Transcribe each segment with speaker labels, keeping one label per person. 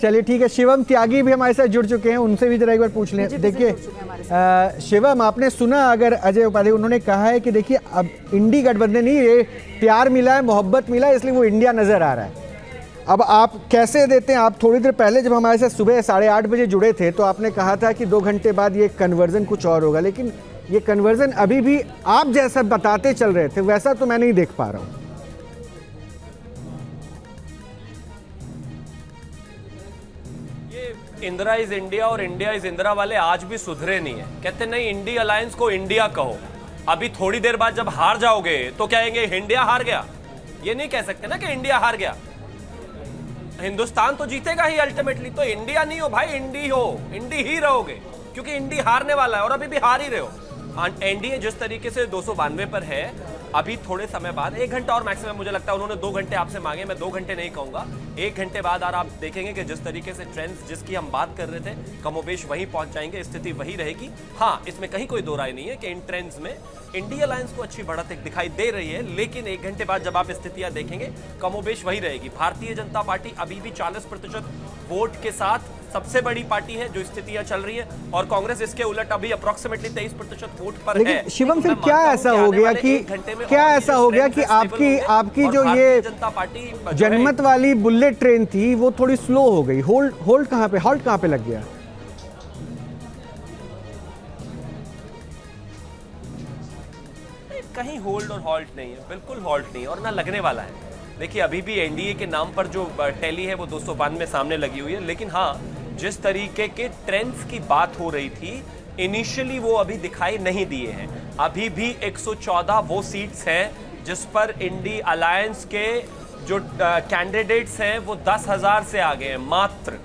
Speaker 1: चलिए ठीक है, शिवम त्यागी भी हमारे साथ जुड़ चुके हैं, उनसे भी जरा एक बार पूछ लें। देखिए शिवम, आपने सुना अगर अजय उपाध्याय, उन्होंने कहा है कि देखिए अब इंडी गठबंधन नहीं, ये प्यार मिला है, मोहब्बत मिला है, इसलिए वो इंडिया नजर आ रहा है। अब आप कैसे देते हैं? आप थोड़ी देर पहले जब हमारे साथ सुबह 8:30 बजे जुड़े थे तो आपने कहा था कि 2 घंटे बाद ये कन्वर्जन कुछ और होगा, लेकिन ये कन्वर्जन अभी भी आप जैसा बताते चल रहे थे वैसा तो मैं नहीं देख पा रहा हूँ।
Speaker 2: इंदिरा इज इंडिया और इंडिया इज इंदिरा वाले आज भी सुधरे नहीं है। कहते नहीं, इंडी अलायंस को इंडिया कहो। अभी थोड़ी देर बाद जब हार जाओगे तो कहेंगे इंडिया हार गया। ये नहीं कह सकते ना कि इंडिया हार गया। हिंदुस्तान तो जीतेगा ही अल्टीमेटली। तो इंडिया नहीं हो भाई, इंडी हो, इंडी ही रहोगे, क्योंकि इंडी हारने वाला है और अभी भी हार ही रहे हो। एनडीए जिस तरीके से 292 पर है, अभी थोड़े समय बाद 1 घंटा और मैक्सिमम, मुझे लगता है उन्होंने 2 घंटे आपसे मांगे, मैं 2 घंटे नहीं कहूंगा, 1 घंटे बाद और आप देखेंगे कि जिस तरीके से ट्रेंड्स जिसकी हम बात कर रहे थे कमोबेश वहीं पहुंच जाएंगे, स्थिति वही रहेगी। हाँ, इसमें कहीं कोई दो राय नहीं है कि इन ट्रेंड्स में इंडिया अलायंस को अच्छी बढ़त दिखाई दे रही है, लेकिन 1 घंटे बाद जब आप स्थितियां देखेंगे कमोबेश वही रहेगी। भारतीय जनता पार्टी अभी भी 40% वोट के साथ सबसे बड़ी पार्टी है जो स्थितियां चल रही है, और कांग्रेस इसके उलट अभी अप्रोक्सीमेटली 23% वोट पर है।
Speaker 1: शिवम, फिर क्या ऐसा हो गया कि आपकी जो ये
Speaker 2: जनता पार्टी
Speaker 1: जनमत वाली बुलेट ट्रेन थी वो थोड़ी स्लो हो गई? हॉल्ट कहां पे लग गया?
Speaker 2: कहीं होल्ड और हॉल्ट नहीं है, बिल्कुल हॉल्ट नहीं है और ना लगने वाला है। देखिए अभी भी एनडीए के नाम पर जो टैली है वो 292 सामने लगी हुई है, लेकिन हाँ, जिस तरीके के ट्रेंड्स की बात हो रही थी इनिशियली वो अभी दिखाई नहीं दिए हैं। अभी भी 114 वो सीट्स हैं जिस पर इंडी अलायंस के जो कैंडिडेट्स हैं वो 10,000 से आगे हैं मात्र।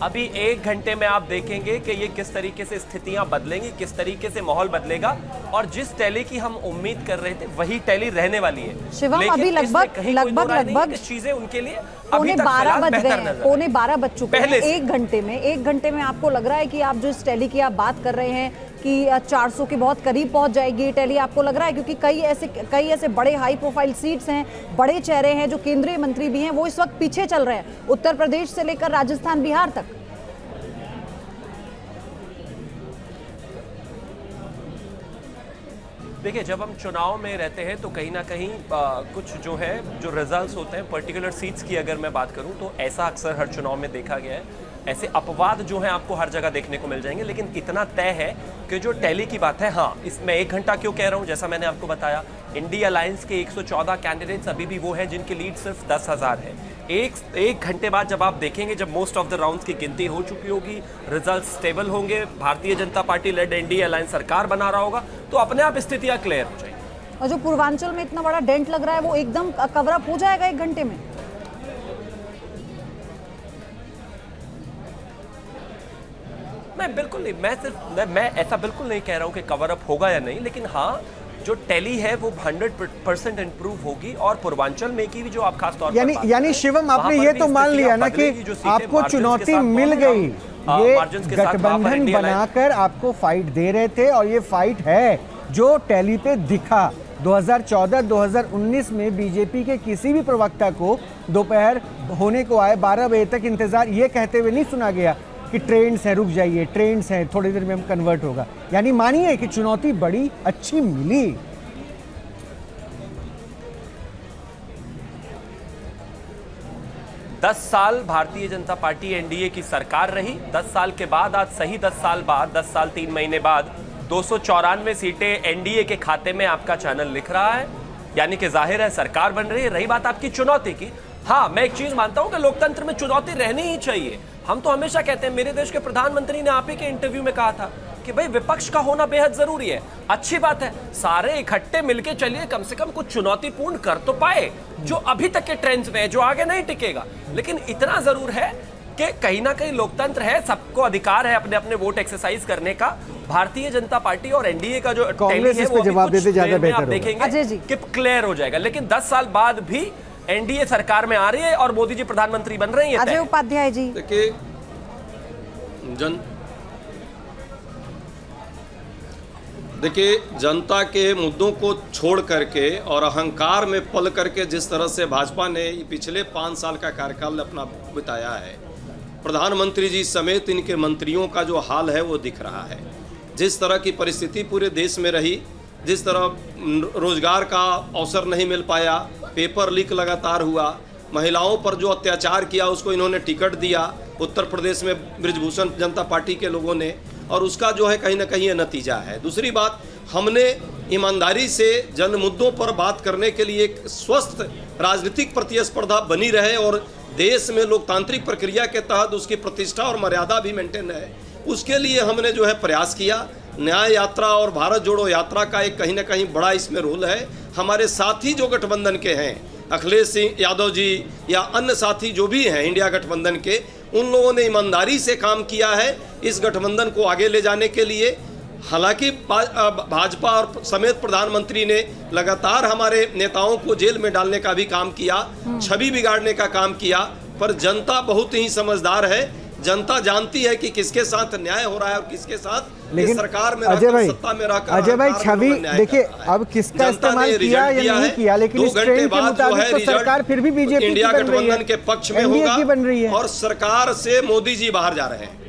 Speaker 2: अभी 1 घंटे में आप देखेंगे कि ये किस तरीके से स्थितियां बदलेंगी, किस तरीके से माहौल बदलेगा, और जिस टैली की हम उम्मीद कर रहे थे वही टैली रहने वाली है।
Speaker 3: शिवम, अभी लगभग
Speaker 2: चीजें उनके लिए
Speaker 3: पौने 12 बज गए हैं, पौने 12 बज चुके हैं। 1 घंटे में आपको लग रहा है कि आप जो इस टैली की आप बात कर रहे हैं कि 400 के बहुत करीब पहुंच जाएगी टैली, आपको लग रहा है? क्योंकि कई ऐसे बड़े हाई प्रोफाइल सीट्स हैं, बड़े चेहरे हैं, जो केंद्रीय मंत्री भी हैं, वो इस वक्त पीछे चल रहे हैं, उत्तर प्रदेश से लेकर राजस्थान बिहार तक।
Speaker 2: देखिए जब हम चुनाव में रहते हैं तो कहीं ना कहीं कुछ जो है जो रिजल्ट्स होते हैं पर्टिकुलर सीट्स की अगर मैं बात करूं तो ऐसा अक्सर हर चुनाव में देखा गया है। ऐसे अपवाद जो हैं आपको हर जगह देखने को मिल जाएंगे, लेकिन इतना तय है कि जो टैली की बात है, हाँ, इसमें 1 घंटा क्यों कह रहा हूं, जैसा मैंने आपको बताया इंडिया अलायंस के 114 कैंडिडेट्स अभी भी वो हैं जिनकी लीड सिर्फ 10,000 है। एक घंटे बाद जब आप देखेंगे, जब मोस्ट ऑफ द राउंड्स की गिनती हो चुकी होगी, रिजल्ट स्टेबल होंगे, Bharatiya Janata party lead India alliance सरकार बना रहा होगा, तो अपने आप स्थितियां क्लियर हो जाएंगी।
Speaker 3: और जो पूर्वांचल में इतना बड़ा डेंट लग रहा है वो एकदम कवर अप हो जाएगा 1 घंटे में?
Speaker 2: मैं ऐसा बिल्कुल नहीं कह रहा हूं कि कवर अप होगा या नहीं, लेकिन हाँ, जो टैली है वो 100% इंप्रूव होगी। और पूर्वांचल में की भी जो आप खास तौर पर
Speaker 1: यानी शिवम, आपने ये तो मान लिया ना कि आपको चुनौती मिल गई, ये गठबंधन बनाकर आपको फाइट दे रहे थे और ये फाइट है जो टैली पे दिखा। 2014-2019 में बीजेपी के किसी भी प्रवक्ता को दोपहर होने को आए 12 बजे तक इंतजार ये कहते हुए नहीं सुना गया कि ट्रेन्स हैं, रुक जाइए, ट्रेन्स हैं, थोड़ी देर में हम कन्वर्ट होगा। यानी मानिए कि चुनौती बड़ी अच्छी मिली।
Speaker 2: दस साल भारतीय जनता पार्टी एनडीए की सरकार रही। 10 साल के बाद, आज सही 10 साल बाद, 10 साल 3 महीने बाद 294 सीटें एनडीए के खाते में आपका चैनल लिख रहा है, यानी कि जाहिर है सरकार बन रही है। रही बात आपकी चुनौती की, हाँ, मैं एक चीज मानता हूं कि लोकतंत्र में चुनौती रहनी ही चाहिए। हम तो हमेशा कहते हैं, मेरे देश के प्रधानमंत्री ने आप ही के इंटरव्यू में कहा था कि भाई विपक्ष का होना बेहद जरूरी है। अच्छी बात है, सारे इकट्ठे मिलके चलिए, कम से कम कुछ चुनौतीपूर्ण कर तो पाए जो अभी तक के ट्रेंड्स में है, जो आगे नहीं टिकेगा। लेकिन इतना जरूर है कि कहीं ना कहीं लोकतंत्र है, सबको अधिकार है अपने अपने वोट एक्सरसाइज करने का। भारतीय जनता पार्टी और एनडीए का जो
Speaker 1: कांग्रेस इस पे जवाब देते ज्यादा बेहतर
Speaker 2: आप देखेंगे कि क्लियर हो जाएगा। लेकिन 10 साल बाद भी एनडीए सरकार में आ रही है और मोदी जी प्रधानमंत्री बन रहे हैं।
Speaker 3: अजय उपाध्याय जी,
Speaker 4: देखिए जनता के मुद्दों को छोड़ करके और अहंकार में पल करके जिस तरह से भाजपा ने पिछले 5 साल का कार्यकाल अपना बिताया है, प्रधानमंत्री जी समेत इनके मंत्रियों का जो हाल है वो दिख रहा है। जिस तरह की परिस्थिति पूरे देश में रही, जिस तरह रोजगार का अवसर नहीं मिल पाया, पेपर लीक लगातार हुआ, महिलाओं पर जो अत्याचार किया उसको इन्होंने टिकट दिया उत्तर प्रदेश में बृजभूषण जनता पार्टी के लोगों ने, और उसका जो है कहीं ना कहीं ये नतीजा है। दूसरी बात, हमने ईमानदारी से जन मुद्दों पर बात करने के लिए एक स्वस्थ राजनीतिक प्रतिस्पर्धा बनी रहे और देश में लोकतांत्रिक प्रक्रिया के तहत उसकी प्रतिष्ठा और मर्यादा भी मेंटेन है, उसके लिए हमने जो है प्रयास किया। न्याय यात्रा और भारत जोड़ो यात्रा का एक कहीं ना कहीं बड़ा इसमें रोल है। हमारे साथी जो गठबंधन के हैं, अखिलेश सिंह यादव जी या अन्य साथी जो भी हैं इंडिया गठबंधन के, उन लोगों ने ईमानदारी से काम किया है इस गठबंधन को आगे ले जाने के लिए। हालांकि भाजपा और समेत प्रधानमंत्री ने लगातार हमारे नेताओं को जेल में डालने का भी काम किया, छवि बिगाड़ने का काम किया, पर जनता बहुत ही समझदार है। जनता जानती है कि किसके साथ न्याय हो रहा है और किसके साथ
Speaker 1: लेकिन
Speaker 4: सरकार में
Speaker 1: अजय भाई,
Speaker 4: सत्ता में रहकर
Speaker 1: अजय भाई छवि देखिए, अब किसका इस्तेमाल किया या नहीं किया, लेकिन इस ट्रेंड के मुताबिक तो सरकार फिर भी बीजेपी
Speaker 4: इंडिया गठबंधन के पक्ष में होगा
Speaker 1: की बन रही है
Speaker 4: और सरकार से मोदी जी बाहर जा रहे हैं।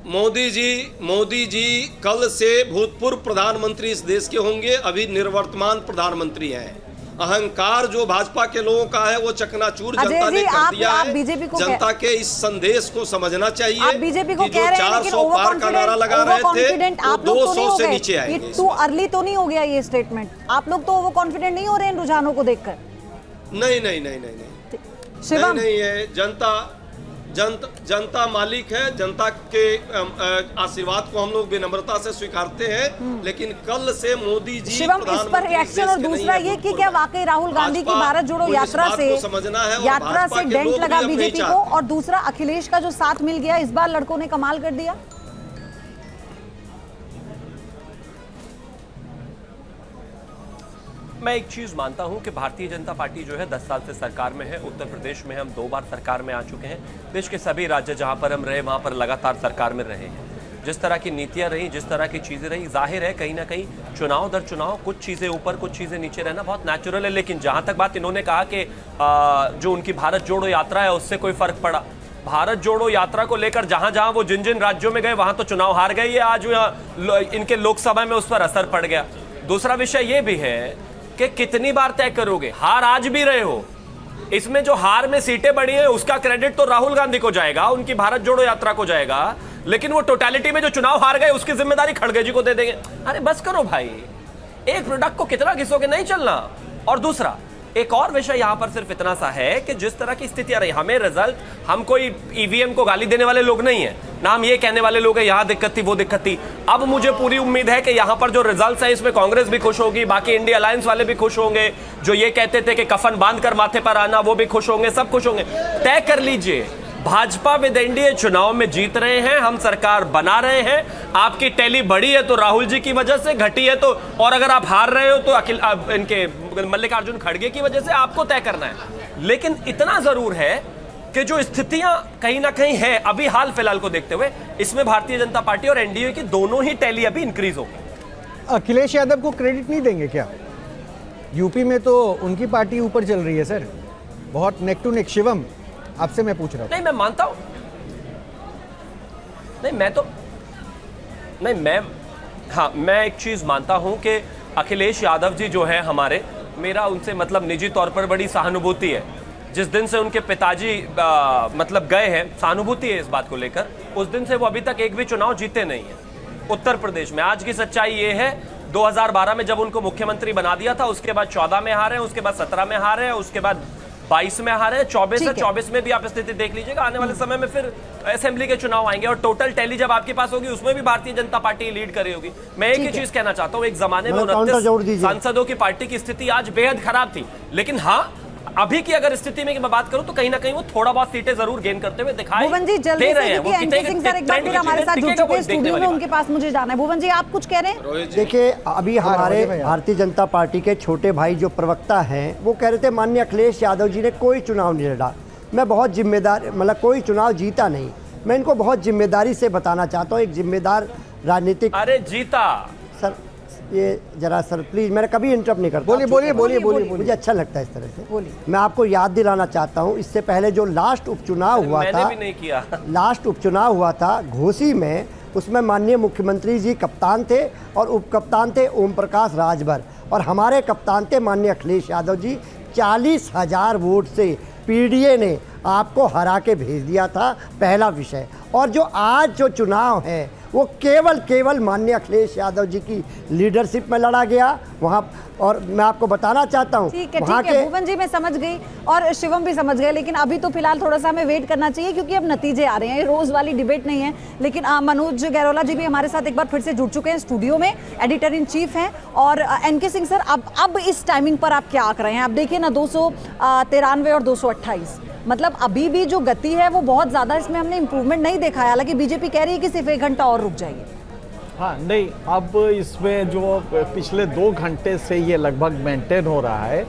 Speaker 4: मोदी जी कल से भूतपूर्व प्रधानमंत्री इस देश के होंगे, अभी निर्वर्तमान प्रधानमंत्री हैं। अहंकार जो भाजपा के लोगों का है वो चकनाचूर जनता ने कर दिया है।
Speaker 3: बीजेपी को
Speaker 4: जनता के इस संदेश को समझना चाहिए।
Speaker 3: आप बीजेपी को कह रहे हैं, लेकिन
Speaker 4: 400 पार का नारा लगा रहे थे,
Speaker 3: आप लोग तो
Speaker 4: 200 से
Speaker 3: नहीं
Speaker 4: नीचे
Speaker 3: हो
Speaker 4: आएंगे।
Speaker 3: गए। टू अर्ली तो नहीं हो गया ये स्टेटमेंट? आप लोग तो ओवर कॉन्फिडेंट नहीं हो रहे हैं रुझानों को देखकर?
Speaker 4: नहीं,
Speaker 3: शिवम,
Speaker 4: नहीं है। जनता मालिक है, जनता के आशीर्वाद को हम लोग विनम्रता से स्वीकारते हैं, लेकिन कल से मोदी जी
Speaker 3: शिवम इस पर रिएक्शन। और दूसरा ये कि क्या वाकई राहुल गांधी की भारत जोड़ो यात्रा से डेंट लगा बीजेपी को? और दूसरा, अखिलेश का जो साथ मिल गया, इस बार लड़कों ने कमाल कर दिया।
Speaker 2: मैं एक चीज मानता हूं कि भारतीय जनता पार्टी जो है 10 साल से सरकार में है। उत्तर प्रदेश में हम 2 बार सरकार में आ चुके हैं। देश के सभी राज्य जहां पर हम रहे वहां पर लगातार सरकार में रहे हैं। जिस तरह की नीतियां रही, जिस तरह की चीजें रही, जाहिर है कहीं ना कहीं चुनाव दर चुनाव कुछ चीजें ऊपर कुछ चीजें नीचे रहना बहुत नेचुरल है। लेकिन जहां तक बात इन्होंने कहा कि जो उनकी भारत जोड़ो यात्रा है उससे कोई फर्क पड़ा, भारत जोड़ो यात्रा को लेकर जहां जहां वो जिन जिन राज्यों में गए वहां तो चुनाव हार गए, ये आज इनके लोकसभा में उस पर असर पड़ गया। दूसरा विषय ये भी है कि कितनी बार तय करोगे, हार आज भी रहे हो। इसमें जो हार में सीटें बढ़ी है उसका क्रेडिट तो राहुल गांधी को जाएगा, उनकी भारत जोड़ो यात्रा को जाएगा, लेकिन वो टोटलिटी में जो चुनाव हार गए उसकी जिम्मेदारी खड़गे जी को दे देंगे। अरे बस करो भाई, एक प्रोडक्ट को कितना घिसोगे, नहीं चलना। और दूसरा एक और विषय यहां पर सिर्फ इतना सा है कि जिस तरह की स्थितियां रही, हमें रिजल्ट, हम कोई ईवीएम को गाली देने वाले लोग नहीं है ना, हम ये कहने वाले लोग हैं यहां दिक्कत थी वो दिक्कत थी। अब मुझे पूरी उम्मीद है कि यहां पर जो रिजल्ट्स हैं इसमें कांग्रेस भी खुश होगी, बाकी इंडिया अलायंस वाले भी खुश होंगे, जो ये कहते थे कि कफन बांधकर माथे पर आना वो भी खुश होंगे, सब खुश होंगे। तय कर लीजिए, भाजपा विद एनडीए चुनाव में जीत रहे हैं, हम सरकार बना रहे हैं। आपकी टैली बढ़ी है तो राहुल जी की वजह से, घटी है तो, और अगर आप हार रहे हो तो इनके मल्लिकार्जुन खड़गे की वजह से, आपको तय करना है। लेकिन इतना जरूर है कि जो स्थितियां कहीं ना कहीं है अभी हाल फिलहाल को देखते हुए, इसमें भारतीय जनता पार्टी और एनडीए की दोनों ही टैली अभी इंक्रीज हो।
Speaker 1: अखिलेश यादव को क्रेडिट नहीं देंगे क्या? यूपी में तो उनकी पार्टी ऊपर चल रही है सर, बहुत नेक टू नेक। शिवम आपसे मैं पूछ रहा हूं।
Speaker 2: नहीं, मैं मानता हूं, मैं एक चीज मानता हूं कि अखिलेश यादव जी जो है हमारे, मेरा उनसे मतलब निजी तौर पर बड़ी सहानुभूति है। जिस दिन से उनके पिताजी मतलब गए हैं, सहानुभूति है इस बात को लेकर, उस दिन से वो अभी तक एक भी चुनाव जीते नहीं है उत्तर प्रदेश में। आज की सच्चाई ये है, 2012 में जब उनको मुख्यमंत्री बना दिया था, उसके बाद 14 में हारे हैं, उसके बाद 17 में हारे हैं, उसके बाद 22 में हारे, 24 में भी आप स्थिति देख लीजिएगा। आने वाले समय में फिर असेंबली के चुनाव आएंगे और टोटल टैली जब आपके पास होगी उसमें भी भारतीय जनता पार्टी लीड कर रही होगी। मैं एक ही चीज कहना चाहता हूं, एक जमाने में 29 सांसदों की पार्टी की स्थिति आज बेहद खराब थी, लेकिन हाँ अभी की अगर स्थिति में मैं बात करूं तो कहीं ना कहीं वो थोड़ा बहुत सीटें जरूर गेन करते हुए दिखाई दे रहे हैं। वो
Speaker 3: एनके सिंह सर एक बार फिर हमारे साथ जुड़ चुके हैं स्टूडियो में, उनके पास मुझे जाना है। भुवन जी आप कुछ कह रहे हैं?
Speaker 5: देखिए, अभी हमारे भारतीय जनता पार्टी के छोटे भाई जो प्रवक्ता हैं वो कह रहे थे माननीय अखिलेश यादव जी ने कोई चुनाव नहीं लड़ा। मैं बहुत जिम्मेदार, मतलब कोई चुनाव जीता नहीं। मैं इनको बहुत जिम्मेदारी से बताना चाहता हूँ, एक जिम्मेदार राजनीतिक।
Speaker 2: अरे जीता
Speaker 5: सर, ये जरा सर प्लीज, मैंने कभी इंटरप्ट नहीं करता।
Speaker 1: बोलिए।
Speaker 5: मुझे अच्छा लगता है इस तरह से।
Speaker 3: बोलिए।
Speaker 5: मैं आपको याद दिलाना चाहता हूँ, इससे पहले जो लास्ट उपचुनाव हुआ
Speaker 2: मैंने
Speaker 5: था,
Speaker 2: भी नहीं किया।
Speaker 5: लास्ट उपचुनाव हुआ था घोसी में, उसमें माननीय मुख्यमंत्री जी कप्तान थे और उपकप्तान थे ओम प्रकाश राजभर, और हमारे कप्तान थे माननीय अखिलेश यादव जी। 40,000 वोट से पीडीए ने आपको हरा के भेज दिया था, पहला विषय। और जो आज जो चुनाव है वो केवल माननीय अखिलेश यादव जी की लीडरशिप में लड़ा गया वहाँ। और मैं आपको बताना चाहता हूँ,
Speaker 3: ठीक है भुवन जी, मैं समझ गई और शिवम भी समझ गए, लेकिन अभी तो फिलहाल थोड़ा सा हमें वेट करना चाहिए क्योंकि अब नतीजे आ रहे हैं, ये रोज वाली डिबेट नहीं है। लेकिन मनोज गैरोला जी भी हमारे साथ एक बार फिर से जुड़ चुके हैं स्टूडियो में, एडिटर इन चीफ हैं। और एनके सिंह सर, अब इस टाइमिंग पर आप क्या आंक रहे हैं? आप देखिए ना, 293 और 228, मतलब अभी भी जो गति है वो बहुत ज़्यादा, इसमें हमने इंप्रूवमेंट नहीं देखा है। हालांकि बीजेपी कह रही है कि सिर्फ 1 घंटा और रुक जाइए।
Speaker 6: हाँ नहीं, अब इसमें जो पिछले 2 घंटे से ये लगभग मेंटेन हो रहा है,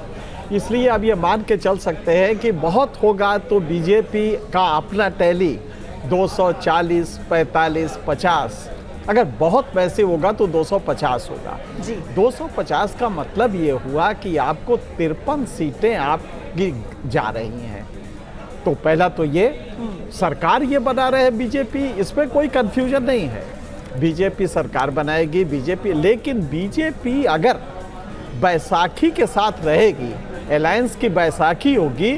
Speaker 6: इसलिए अब ये मान के चल सकते हैं कि बहुत होगा तो बीजेपी का अपना टैली 240, 45, 50, अगर बहुत पैसे होगा तो 250 होगा
Speaker 3: जी।
Speaker 6: 250 का मतलब ये हुआ कि आपको 53 सीटें आपकी जा रही हैं। तो पहला तो ये सरकार ये बना रहे हैं बीजेपी, इसमें कोई कंफ्यूजन नहीं है, बीजेपी सरकार बनाएगी बीजेपी। लेकिन बीजेपी अगर बैसाखी के साथ रहेगी, अलायंस की बैसाखी होगी,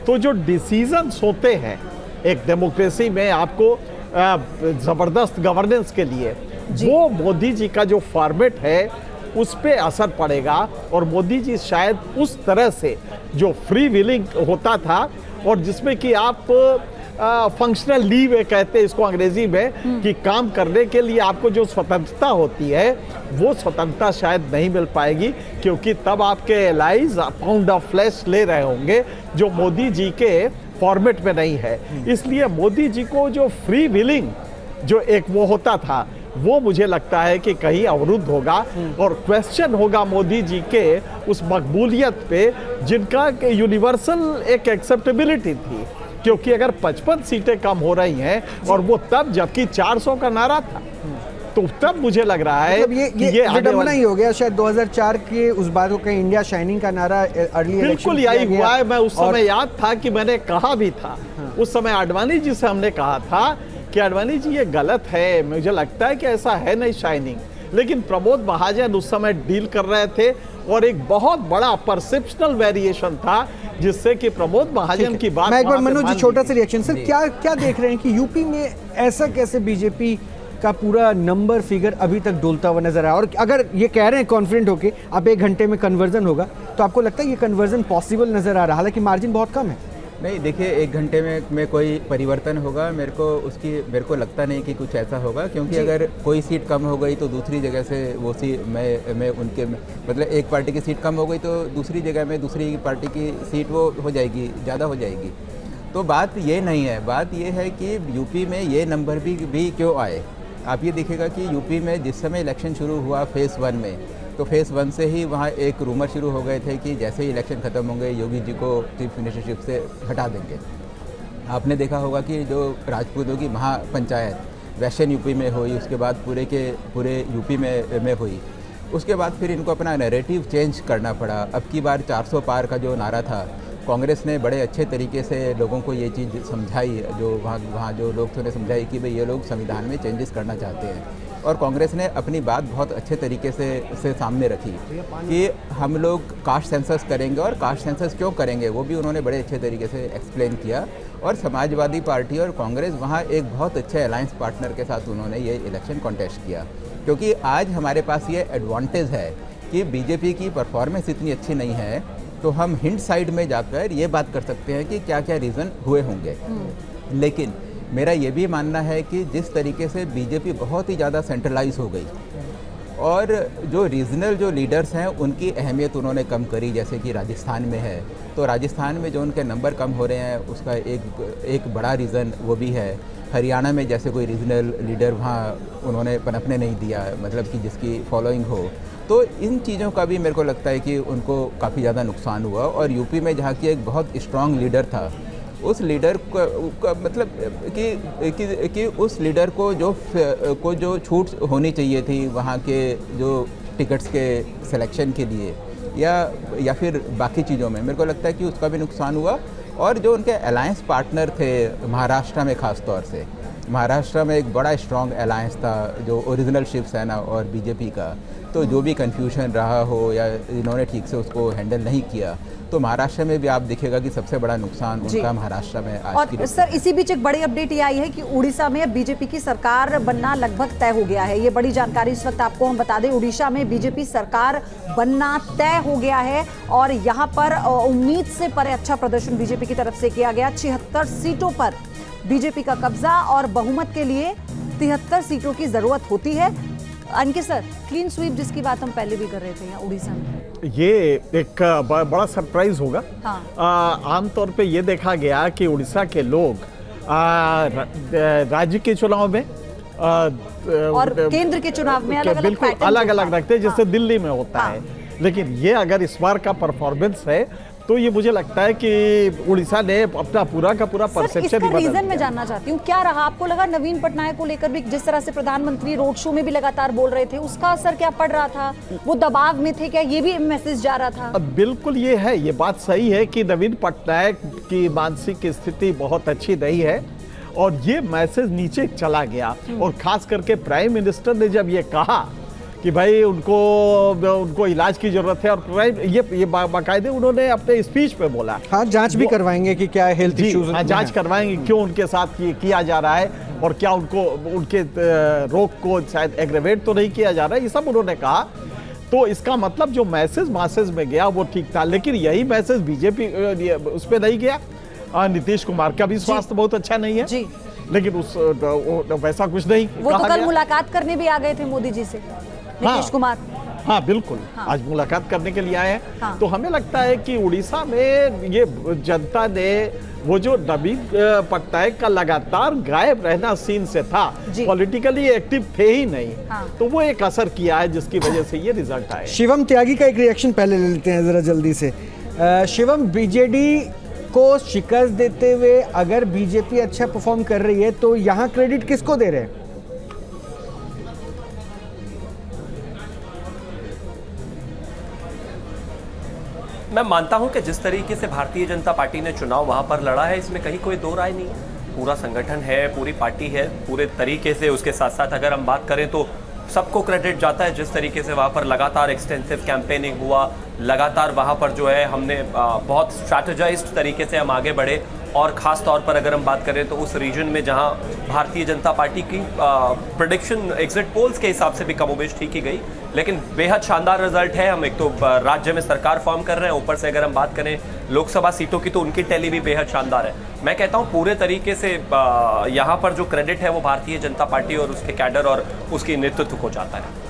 Speaker 6: तो जो डिसीजंस होते हैं एक डेमोक्रेसी में आपको ज़बरदस्त गवर्नेंस के लिए, वो मोदी जी का जो फॉर्मेट है उस पे असर पड़ेगा। और मोदी जी शायद उस तरह से जो फ्री विलिंग होता था और जिसमें कि आप फंक्शनल लीव कहते हैं इसको अंग्रेजी में, कि काम करने के लिए आपको जो स्वतंत्रता होती है वो स्वतंत्रता शायद नहीं मिल पाएगी, क्योंकि तब आपके एलाइज पाउंड ऑफ फ्लैश ले रहे होंगे जो मोदी जी के फॉर्मेट में नहीं है। इसलिए मोदी जी को जो फ्री विलिंग जो एक वो होता था, वो मुझे लगता है कि कहीं अवरुद्ध होगा और क्वेश्चन होगा मोदी जी के उस मकबूलियत पे जिनका यूनिवर्सल एक एक्सेप्टेबिलिटी थी। क्योंकि अगर 55 सीटें कम हो रही हैं और वो तब जबकि 400 का नारा था, तो तब मुझे लग रहा है
Speaker 1: मतलब ये विडंबना ही हो गया। शायद 2004 के उस बात को कहीं इंडिया शाइनिंग का नारा अर्ली
Speaker 6: बिल्कुल यही हुआ है। मैं उस समय याद था कि मैंने कहा भी था, उस समय आडवाणी जी से हमने कहा था कि आडवाणी जी ये गलत है, मुझे लगता है कि ऐसा है नहीं शाइनिंग। लेकिन प्रमोद महाजन उस समय डील कर रहे थे और एक बहुत बड़ा परसेप्शनल वेरिएशन था जिससे कि प्रमोद महाजन की बात।
Speaker 1: मैं एक बार मनोज जी छोटा सा रिएक्शन सर, क्या देख रहे हैं कि यूपी में ऐसा कैसे बीजेपी का पूरा नंबर फिगर अभी तक डोलता हुआ नजर आया? और अगर ये कह रहे हैं कॉन्फिडेंट होके अब 1 घंटे में कन्वर्जन होगा, तो आपको लगता है ये कन्वर्जन पॉसिबल नजर आ रहा है? हालांकि मार्जिन बहुत कम है।
Speaker 7: नहीं देखिए, 1 घंटे में कोई परिवर्तन होगा मेरे को लगता नहीं कि कुछ ऐसा होगा, क्योंकि अगर कोई सीट कम हो गई तो दूसरी जगह से वो सीट मैं उनके मतलब एक पार्टी की सीट कम हो गई तो दूसरी जगह में दूसरी पार्टी की सीट वो हो जाएगी, ज़्यादा हो जाएगी। तो बात ये नहीं है, बात ये है कि यूपी में ये नंबर भी क्यों आए। आप ये देखिएगा कि यूपी में जिस समय इलेक्शन शुरू हुआ फेज़ 1 में, तो फेज़ 1 से ही वहाँ एक रूमर शुरू हो गए थे कि जैसे ही इलेक्शन ख़त्म होंगे योगी जी को चीफ मिनिस्टरशिप से हटा देंगे। आपने देखा होगा कि जो राजपूतों की महापंचायत वेस्टर्न यूपी में हुई, उसके बाद पूरे यूपी में हुई, उसके बाद फिर इनको अपना नैरेटिव चेंज करना पड़ा। अब की बार 400 पार का जो नारा था, कांग्रेस ने बड़े अच्छे तरीके से लोगों को ये चीज़ समझाई, जो वहाँ जो लोग थे समझाई कि भाई ये लोग संविधान में चेंजेस करना चाहते हैं। और कांग्रेस ने अपनी बात बहुत अच्छे तरीके से सामने रखी कि हम लोग कास्ट सेंसस करेंगे, और कास्ट सेंसस क्यों करेंगे वो भी उन्होंने बड़े अच्छे तरीके से एक्सप्लेन किया। और समाजवादी पार्टी और कांग्रेस वहाँ एक बहुत अच्छे अलायंस पार्टनर के साथ उन्होंने ये इलेक्शन कॉन्टेस्ट किया, क्योंकि आज हमारे पास ये एडवांटेज है कि बीजेपी की परफॉर्मेंस इतनी अच्छी नहीं है, तो हम हिंट साइड में जाकर ये बात कर सकते हैं कि क्या क्या रीज़न हुए होंगे। लेकिन मेरा ये भी मानना है कि जिस तरीके से बीजेपी बहुत ही ज़्यादा सेंट्रलाइज हो गई और जो रीजनल जो लीडर्स हैं उनकी अहमियत उन्होंने कम करी, जैसे कि राजस्थान में है, तो राजस्थान में जो उनके नंबर कम हो रहे हैं उसका एक बड़ा रीज़न वो भी है। हरियाणा में जैसे कोई रीजनल लीडर वहाँ उन्होंने पनपने नहीं दिया, मतलब कि जिसकी फॉलोइंग हो, तो इन चीज़ों का भी मेरे को लगता है कि उनको काफ़ी ज़्यादा नुकसान हुआ। और यूपी में जहाँ की एक बहुत स्ट्रॉन्ग लीडर था, उस लीडर का मतलब कि उस लीडर को जो छूट होनी चाहिए थी वहाँ के जो टिकट्स के सिलेक्शन के लिए या फिर बाकी चीज़ों में, मेरे को लगता है कि उसका भी नुकसान हुआ। और जो उनके अलायंस पार्टनर थे महाराष्ट्र में, ख़ास तौर से महाराष्ट्र में एक बड़ा स्ट्रॉन्ग अलायंस था जो ओरिजिनल शिवसेना और बीजेपी का, तो जो भी कन्फ्यूजन रहा हो या इन्होंने ठीक से उसको हैंडल नहीं किया, तो महाराष्ट्र में भी आप दिखेगा कि सबसे बड़ा नुकसान उनका महाराष्ट्र में आज की।
Speaker 3: और सर इसी बीच एक बड़ी अपडेट ये आई है कि उड़ीसा में बीजेपी की सरकार बनना लगभग तय हो गया है। ये बड़ी जानकारी इस वक्त आपको हम बता दें, उड़ीसा में बीजेपी सरकार बनना तय हो गया है और यहाँ पर उम्मीद से परे अच्छा प्रदर्शन बीजेपी की तरफ से किया गया। 76 सीटों पर बीजेपी का कब्जा और बहुमत के लिए 73 सीटों की जरूरत होती है। अंकित सर, क्लीन स्वीप जिसकी बात हम पहले भी कर रहे थे यहाँ उड़ीसा में,
Speaker 6: ये एक बड़ा सरप्राइज होगा।
Speaker 3: हाँ।
Speaker 6: आमतौर पे ये देखा गया कि उड़ीसा के लोग राज्य के चुनाव में
Speaker 3: और केंद्र के चुनाव में अलग-अलग
Speaker 6: बिल्कुल
Speaker 3: पैटर्न
Speaker 6: अलग अलग रखते हैं, जैसे
Speaker 3: हाँ।
Speaker 6: दिल्ली में होता
Speaker 3: हाँ।
Speaker 6: है। लेकिन ये अगर इस बार का परफॉर्मेंस है तो ये मुझे लगता है कि उड़ीसा ने अपना पूरा का पूरा परसेप्शन
Speaker 3: इसका रीजन मैं जानना चाहती हूँ, क्या रहा? आपको लगा नवीन पटनायक को लेकर भी जिस तरह से प्रधानमंत्री रोड शो में भी लगातार बोल रहे थे, उसका असर क्या पड़ रहा था? वो दबाव में थे क्या? ये भी मैसेज जा रहा था?
Speaker 6: बिल्कुल ये है, ये बात सही है कि नवीन पटनायक की मानसिक स्थिति बहुत अच्छी नहीं है और ये मैसेज नीचे चला गया। और खास करके प्राइम मिनिस्टर ने जब ये कहा कि भाई उनको इलाज की जरूरत है, और ये बाकायदे उन्होंने अपने स्पीच पे बोला।
Speaker 1: हाँ, जांच भी करवाएंगे कि क्या हेल्थ इश्यूज।
Speaker 6: हाँ, जांच करवाएंगे क्यों उनके साथ ये किया जा रहा है और क्या उनके रोग को शायद एग्रेवेट तो नहीं किया जा रहा है, ये सब उन्होंने कहा। तो इसका मतलब जो मैसेज मासेज में गया वो ठीक था, लेकिन यही मैसेज बीजेपी उस पर नहीं गया। नीतीश कुमार का भी स्वास्थ्य बहुत अच्छा नहीं है
Speaker 3: जी,
Speaker 6: लेकिन वैसा कुछ नहीं
Speaker 3: वो तो कल
Speaker 6: गया।
Speaker 3: मुलाकात करने भी आ गए थे मोदी जी से, नीतीश कुमार।
Speaker 6: हाँ बिल्कुल,
Speaker 3: हाँ।
Speaker 6: आज मुलाकात करने के लिए आए हैं।
Speaker 3: हाँ।
Speaker 6: तो हमें लगता है कि उड़ीसा में ये जनता ने वो जो नवीन पटनायक का लगातार गायब रहना सीन से था, पॉलिटिकली एक्टिव थे ही नहीं,
Speaker 3: हाँ।
Speaker 6: तो वो एक असर किया है जिसकी वजह से ये रिजल्ट आए।
Speaker 1: शिवम त्यागी का एक रिएक्शन पहले ले लेते हैं जरा जल्दी से। शिवम, बीजेडी को शिकस्त देते हुए अगर बीजेपी अच्छा परफॉर्म कर रही है तो यहाँ क्रेडिट किसको दे रहे हैं?
Speaker 2: मैं मानता हूं कि जिस तरीके से भारतीय जनता पार्टी ने चुनाव वहां पर लड़ा है, इसमें कहीं कोई दो राय नहीं है। पूरा संगठन है, पूरी पार्टी है, पूरे तरीके से। उसके साथ साथ अगर हम बात करें तो सबको क्रेडिट जाता है जिस तरीके से वहाँ पर लगातार एक्सटेंसिव कैंपेनिंग हुआ, लगातार वहाँ पर जो है हमने बहुत स्ट्रैटेजाइज्ड तरीके से हम आगे बढ़े। और ख़ास तौर पर अगर हम बात करें तो उस रीजन में जहाँ भारतीय जनता पार्टी की प्रेडिक्शन एग्जिट पोल्स के हिसाब से भी कमोबेश ठीक ही गई, लेकिन बेहद शानदार रिजल्ट है। हम एक तो राज्य में सरकार फॉर्म कर रहे हैं, ऊपर से अगर हम बात करें लोकसभा सीटों की तो उनकी टैली भी बेहद शानदार है। मैं कहता हूँ पूरे तरीके से यहाँ पर जो क्रेडिट है वो भारतीय जनता पार्टी और उसके कैडर और उसकी नेतृत्व को जाता है।